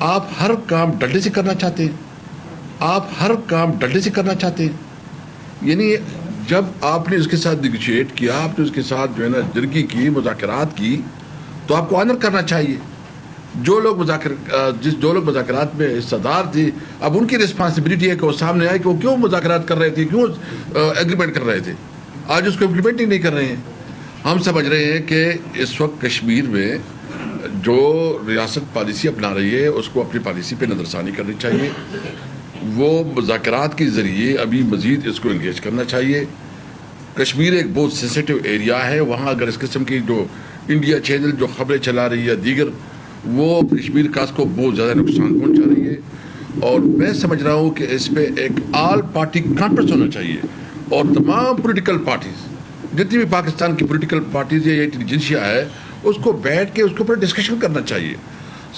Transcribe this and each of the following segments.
آپ ہر کام ڈلڈے سے کرنا چاہتے ہیں، آپ ہر کام ڈلڈے سے کرنا چاہتے ہیں۔ یعنی جب آپ نے اس کے ساتھ نیگوشیٹ کیا، آپ نے اس کے ساتھ جو ہے نا جرگی کی، مذاکرات کی، تو آپ کو آنر کرنا چاہیے۔ جو لوگ مذاکرات میں حصہ دار تھے، اب ان کی رسپانسبلٹی ہے کہ وہ سامنے آئے کہ وہ کیوں مذاکرات کر رہے تھے، کیوں ایگریمنٹ کر رہے تھے، آج اس کو امپلیمنٹ ہی نہیں کر رہے ہیں۔ ہم سمجھ رہے ہیں کہ اس وقت کشمیر میں جو ریاست پالیسی اپنا رہی ہے اس کو اپنی پالیسی پہ نظر ثانی کرنی چاہیے، وہ مذاکرات کے ذریعے ابھی مزید اس کو انگیج کرنا چاہیے۔ کشمیر ایک بہت سینسیٹیو ایریا ہے، وہاں اگر اس قسم کی جو انڈیا چینل جو خبریں چلا رہی ہے دیگر، وہ کشمیر کاس کو بہت زیادہ نقصان پہنچا رہی ہے، اور میں سمجھ رہا ہوں کہ اس پہ ایک آل پارٹی کانفرنس ہونا چاہیے، اور تمام پولیٹیکل پارٹیز، جتنی بھی پاکستان کی پولیٹیکل پارٹیز یا انٹیلیجنسیا ہے، اس کو بیٹھ کے اس کے اوپر ڈسکشن کرنا چاہیے۔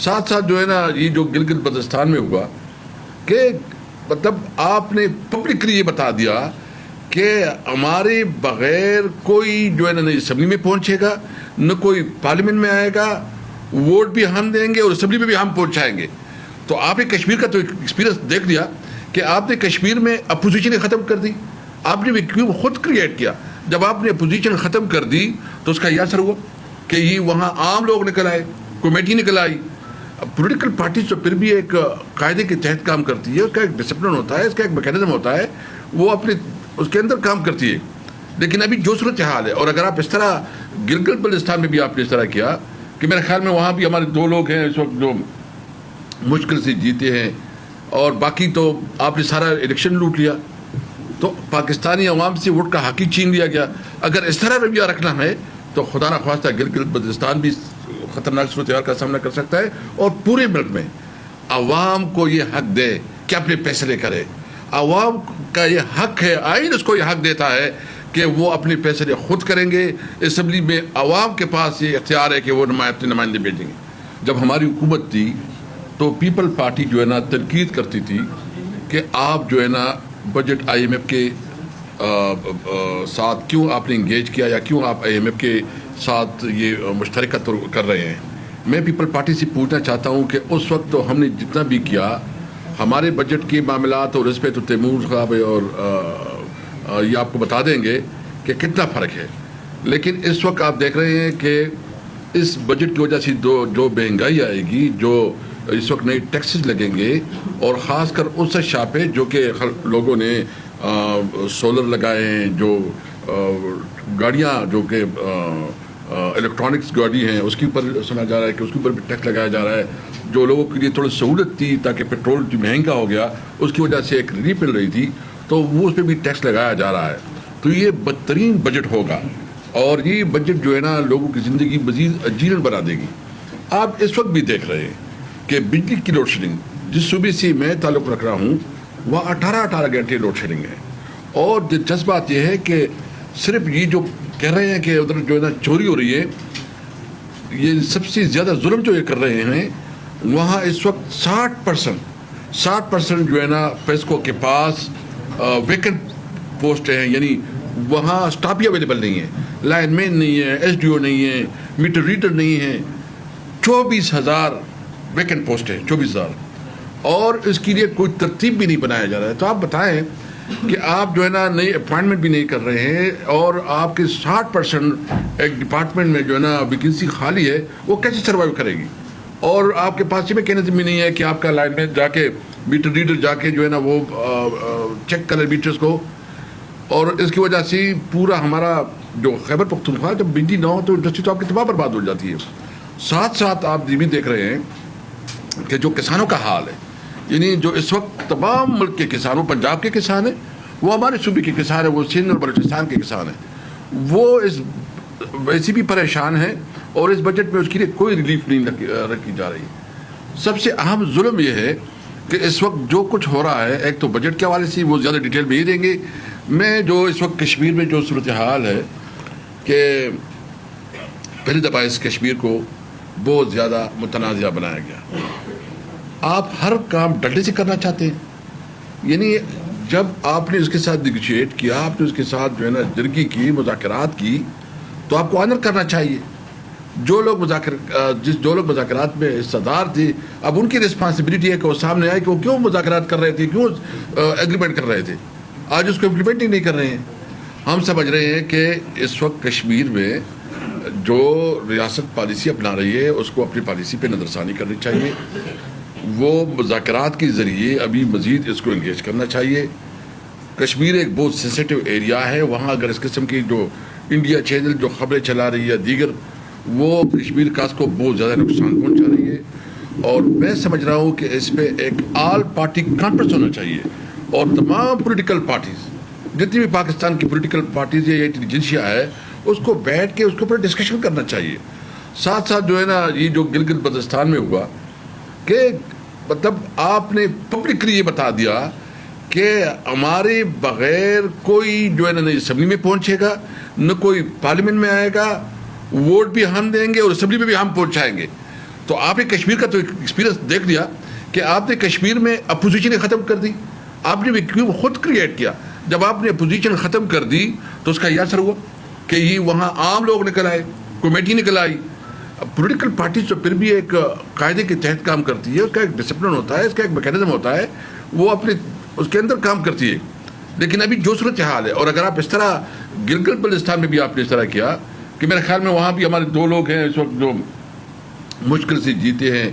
ساتھ ساتھ جو ہے نا یہ جو گلگت بلتستان میں ہوا کہ مطلب آپ نے پبلکلی یہ بتا دیا کہ ہمارے بغیر کوئی جو ہے نا اسمبلی میں پہنچے گا، نہ کوئی پارلیمنٹ میں آئے گا، ووٹ بھی ہم دیں گے اور اسمبلی میں بھی ہم پہنچائیں گے۔ تو آپ نے کشمیر کا تو ایکسپیرینس دیکھ لیا کہ آپ نے کشمیر میں اپوزیشن ختم کر دی، آپ نے ویکیوم خود کریٹ کیا۔ جب آپ نے اپوزیشن ختم کر دی تو اس کا یہ اثر ہوا کہ یہ وہاں عام لوگ نکل آئے، کمیٹی نکل آئی۔ پولیٹیکل پارٹیز تو پھر بھی ایک قاعدے کے تحت کام کرتی ہے، اس کا ایک ڈسپلن ہوتا ہے، اس کا ایک میکینزم ہوتا ہے، وہ اپنے اس کے اندر کام کرتی ہے۔ لیکن ابھی جو صورتحال ہے، اور اگر آپ اس طرح گلگت بلتستان میں بھی آپ نے اس طرح کیا کہ میرے خیال میں وہاں بھی ہمارے 2 لوگ ہیں اس وقت جو مشکل سے جیتے ہیں، اور باقی تو آپ نے سارا الیکشن لوٹ لیا، تو پاکستانی عوام سے ووٹ کا حق ہی چھین لیا گیا۔ اگر اس طرح رویہ رکھنا ہے تو خدا نخواستہ گلگت بلتستان بھی خطرناک صورتحال کا سامنا کر سکتا ہے، اور پورے ملک میں عوام کو یہ حق دے کہ اپنے فیصلے کرے۔ عوام کا یہ حق ہے، آئین اس کو یہ حق دیتا ہے کہ وہ اپنے فیصلے خود کریں گے۔ اسمبلی میں عوام کے پاس یہ اختیار ہے کہ وہ اپنے نمائندے بھیجیں گے۔ جب ہماری حکومت تھی تو پیپل پارٹی جو ہے نا تنقید کرتی تھی کہ آپ جو ہے نا بجٹ آئی ایم ایف کے ساتھ کیوں آپ نے انگیج کیا، یا کیوں آپ آئی ایم ایف کے ساتھ یہ مشترکت کر رہے ہیں۔ میں پیپل پارٹی سے پوچھنا چاہتا ہوں کہ اس وقت تو ہم نے جتنا بھی کیا، ہمارے بجٹ کے معاملات اور اس پہ تو تیمور صاحب اور یہ آپ کو بتا دیں گے کہ کتنا فرق ہے۔ لیکن اس وقت آپ دیکھ رہے ہیں کہ اس بجٹ کی وجہ سے جو مہنگائی آئے گی، جو اس وقت نئے ٹیکسز لگیں گے، اور خاص کر اس شاہ پہ جو کہ لوگوں نے سولر لگائے ہیں، جو گاڑیاں جو کہ الیکٹرانکس گاڑی ہیں اس کے اوپر سنا جا رہا ہے کہ اس کے اوپر بھی ٹیکس لگایا جا رہا ہے، جو لوگوں کے لیے تھوڑی سہولت تھی تاکہ پیٹرول جو مہنگا ہو گیا اس کی وجہ سے ایک ریلیف مل رہی تھی، تو وہ اس پہ بھی ٹیکس لگایا جا رہا ہے۔ تو یہ بدترین بجٹ ہوگا، اور یہ بجٹ جو ہے نا لوگوں کی زندگی مزید عجیب بنا دے گی۔ آپ اس وقت بھی دیکھ رہے ہیں کہ بجلی کی لوڈ شیڈنگ، جس صوبے سے میں تعلق رکھ رہا ہوں وہاں 18 گھنٹے لوڈ شیڈنگ ہے، اور دلچسپ بات یہ ہے کہ صرف یہ جو کہہ رہے ہیں کہ ادھر جو ہے نا چوری ہو رہی ہے، یہ سب سے زیادہ ظلم جو یہ کر رہے ہیں، وہاں اس وقت 60% جو ہے نا پیسکو کے پاس ویکنٹ پوسٹ ہیں، یعنی وہاں اسٹاف ہی اویلیبل نہیں ہے، لائن مین نہیں ہے، ایس ڈی او نہیں ہے، میٹر ریڈر نہیں ہے۔ 24,000 ویکنٹ پوسٹ ہیں، 24,000، اور اس کے لیے کوئی ترتیب بھی نہیں بنایا جا رہا ہے۔ تو آپ بتائیں کہ آپ جو ہے نا نئی اپوائنٹمنٹ بھی نہیں کر رہے ہیں، اور آپ کے 60% ایک ڈپارٹمنٹ میں جو ہے نا ویکنسی خالی ہے، وہ کیسے سروائیو کرے گی؟ اور آپ کے پاس یہ میکینزم بھی نہیں ہے کہ آپ کا لائن مین جا کے، میٹر ریڈر جا کے جو ہے نا وہ چیک کرے میٹرز کو، اور اس کی وجہ سے پورا ہمارا جو خیبر پختونخوا جب بجلی نہ ہو تو انڈسٹری تو آپ کی تباہ برباد ہو جاتی ہے۔ ساتھ ساتھ آپ یہ بھی دیکھ رہے ہیں کہ جو کسانوں کا حال ہے، یعنی جو اس وقت تمام ملک کے کسانوں، پنجاب کے کسان ہیں، وہ ہمارے صوبے کے کسان ہیں، وہ سندھ اور بلوچستان کے کسان ہیں، وہ اس ویسے بھی پریشان ہیں، اور اس بجٹ میں اس کے لیے کوئی ریلیف نہیں رکھی جا رہی۔ سب سے اہم ظلم یہ ہے کہ اس وقت جو کچھ ہو رہا ہے، ایک تو بجٹ کے حوالے سے وہ زیادہ ڈیٹیل میں ہی دیں گے۔ میں جو اس وقت کشمیر میں جو صورتحال ہے کہ پہلی دفعہ اس کشمیر کو بہت زیادہ متنازع بنایا گیا۔ آپ ہر کام ڈلڈے سے کرنا چاہتے ہیں، یعنی جب آپ نے اس کے ساتھ نیگوشیٹ کیا، آپ نے اس کے ساتھ جو ہے نا جرگی کی، مذاکرات کی، تو آپ کو آنر کرنا چاہیے۔ جو لوگ مذاکرات میں حصہ دار تھے، اب ان کی رسپانسبلٹی ہے کہ وہ سامنے آئے کہ وہ کیوں مذاکرات کر رہے تھے، کیوں ایگریمنٹ کر رہے تھے. آج اس کو امپلیمنٹ ہی نہیں کر رہے ہیں. ہم سمجھ رہے ہیں کہ اس وقت کشمیر میں جو ریاست پالیسی اپنا رہی ہے اس کو اپنی پالیسی پہ نظر ثانی کرنی چاہیے. وہ مذاکرات کے ذریعے ابھی مزید اس کو انگیج کرنا چاہیے. کشمیر ایک بہت سینسیٹیو ایریا ہے، وہاں اگر اس قسم کی جو انڈیا چینل جو خبریں چلا رہی ہے دیگر، وہ کشمیر کاس کو بہت زیادہ نقصان پہنچا رہی ہے. اور میں سمجھ رہا ہوں کہ اس پہ ایک آل پارٹی کانفرنس ہونا چاہیے اور تمام پولیٹیکل پارٹیز، جتنی بھی پاکستان کی پولیٹیکل پارٹیز یا انٹیلیجنسیا ہے، اس کو بیٹھ کے اس کے اوپر ڈسکشن کرنا چاہیے. ساتھ ساتھ جو ہے نا یہ جو گلگت بلتستان میں ہوا کہ مطلب آپ نے پبلکلی یہ بتا دیا کہ ہمارے بغیر کوئی جو ہے نا اسمبلی میں پہنچے گا، نہ کوئی پارلیمنٹ میں آئے گا، ووٹ بھی ہم دیں گے اور اسمبلی میں بھی ہم پہنچائیں گے. تو آپ نے کشمیر کا تو ایکسپیرینس دیکھ لیا کہ آپ نے کشمیر میں اپوزیشن ختم کر دی. آپ نے ویکیوم خود کریٹ کیا. جب آپ نے اپوزیشن ختم کر دی تو اس کا یہ اثر ہوا کہ یہ وہاں عام لوگ نکل آئے، کمیٹی نکل آئی. پولیٹیکل پارٹیز تو پھر بھی ایک قاعدے کے تحت کام کرتی ہے، اس کا ایک ڈسپلن ہوتا ہے، اس کا ایک میکینزم ہوتا ہے، وہ اپنے اس کے اندر کام کرتی ہے. لیکن ابھی جو صورتحال ہے، اور اگر آپ اس طرح گلگت بلتستان میں بھی آپ نے اس طرح کیا کہ میرے خیال میں وہاں بھی ہمارے 2 لوگ ہیں اس وقت جو مشکل سے جیتے ہیں،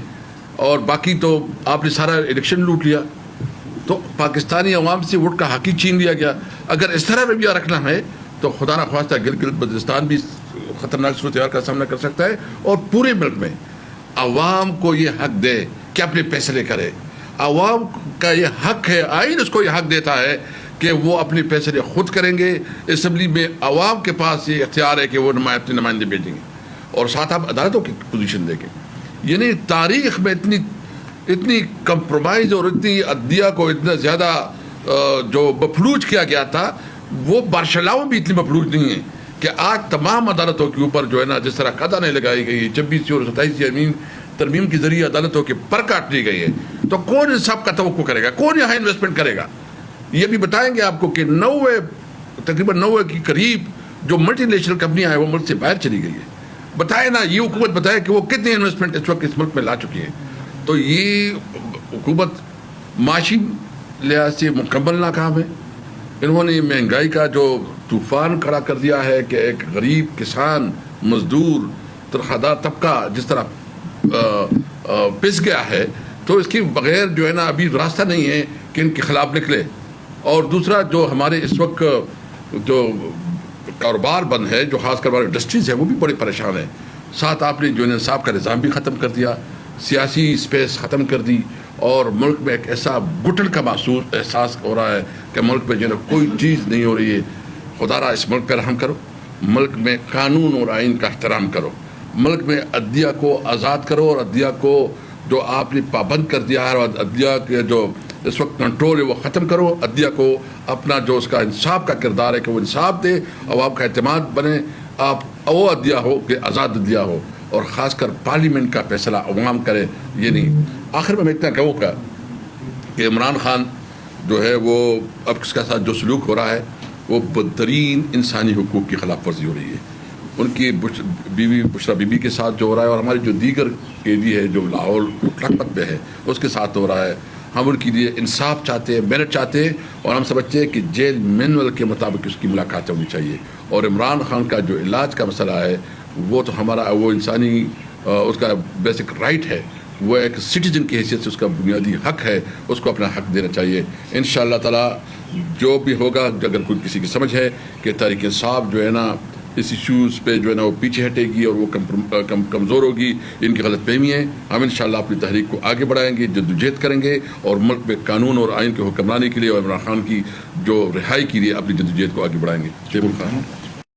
اور باقی تو آپ نے سارا الیکشن لوٹ لیا، تو پاکستانی عوام سے ووٹ کا حق ہی چھین لیا گیا. اگر اس طرح رویہ رکھنا ہے تو خدا نخواستہ گلگت بلتستان بھی خطرناک صورتحال کا سامنا کر سکتا ہے. اور پورے ملک میں عوام کو یہ حق دے کہ اپنے فیصلے کرے. عوام کا یہ حق ہے، آئین اس کو یہ حق دیتا ہے کہ وہ اپنے فیصلے خود کریں گے. اسمبلی میں عوام کے پاس یہ اختیار ہے کہ وہ اپنے نمائندے بھیجیں گے، اور ساتھ آپ عدالتوں کی پوزیشن دیکھیں. یعنی تاریخ میں اتنی کمپرومائز اور اتنی عدلیہ کو اتنا زیادہ جو مفلوج کیا گیا تھا، وہ بارشلاؤں بھی اتنی مفلوج نہیں ہیں کہ آج تمام عدالتوں کے اوپر جو ہے نا جس طرح قدانے لگائی گئی 26 اور 27 ترمیم کے ذریعے عدالتوں کے پر کاٹ لی گئی ہے. تو کون انصاف کا توقع کرے گا؟ کون یہاں انویسٹمنٹ کرے گا؟ یہ بھی بتائیں گے آپ کو کہ تقریباً 90 کے قریب جو ملٹی نیشنل کمپنیاں ہیں وہ ملک سے باہر چلی گئی ہے. بتائے نا، یہ حکومت بتائے کہ وہ کتنی انویسٹمنٹ اس وقت اس ملک میں لا چکی ہے. تو یہ حکومت معاشی لحاظ سے مکمل ناکام ہے. انہوں نے مہنگائی کا جو طوفان کھڑا کر دیا ہے کہ ایک غریب کسان، مزدور، تنخواہ طبقہ جس طرح پس گیا ہے، تو اس کے بغیر جو ہے نا ابھی راستہ نہیں ہے کہ ان کے خلاف نکلے. اور دوسرا جو ہمارے اس وقت جو کاروبار بند ہے، جو خاص کر ہمارے انڈسٹریز ہیں، وہ بھی بڑے پریشان ہیں. ساتھ آپ نے جو انصاف کا نظام بھی ختم کر دیا، سیاسی اسپیس ختم کر دی، اور ملک میں ایک ایسا گھٹن کا احساس ہو رہا ہے کہ ملک میں جو ہے کوئی چیز نہیں ہو رہی ہے. خدا را اس ملک پہ رحم کرو. ملک میں قانون اور آئین کا احترام کرو. ملک میں عدلیہ کو آزاد کرو، اور عدلیہ کو جو آپ نے پابند کر دیا ہے، اور عدلیہ کے جو اس وقت کنٹرول ہے وہ ختم کرو. عدلیہ کو اپنا جو اس کا انصاف کا کردار ہے کہ وہ انصاف دے، عوام کا اعتماد بنے. آپ وہ عدلیہ ہو کہ آزاد عدلیہ ہو، اور خاص کر پارلیمنٹ کا فیصلہ عوام کرے. یہ نہیں. آخر میں اتنا کہوں گا کہ عمران خان جو ہے وہ اب اس کا ساتھ جو سلوک ہو رہا ہے وہ بدترین انسانی حقوق کی خلاف ورزی ہو رہی ہے. ان کی بیوی بشرا بی بی کے ساتھ جو ہو رہا ہے، اور ہماری جو دیگر قیدی ہے جو لاہور لکھپت میں ہے اس کے ساتھ ہو رہا ہے. ہم ان کے لیے انصاف چاہتے ہیں، محنت چاہتے ہیں، اور ہم سمجھتے ہیں کہ جیل مینول کے مطابق اس کی ملاقات ہونی چاہیے. اور عمران خان کا جو علاج کا مسئلہ ہے وہ تو ہمارا وہ انسانی اس کا بیسک رائٹ ہے، وہ ایک سٹیزن کی حیثیت سے اس کا بنیادی حق ہے، اس کو اپنا حق دینا چاہیے. انشاءاللہ تعالی جو بھی ہوگا، اگر کوئی کسی کی سمجھ ہے کہ تحریک انصاف جو ہے نا اس ایشوز پہ جو ہے نا وہ پیچھے ہٹے گی اور وہ کمزور ہوگی، ان کی غلط فہمی ہے. ہم انشاءاللہ اپنی تحریک کو آگے بڑھائیں گے، جدوجہد کریں گے، اور ملک میں قانون اور آئین کے حکمرانی کے لیے اور عمران خان کی جو رہائی کے لیے اپنی جدوجہد کو آگے بڑھائیں گے. تیمور خان.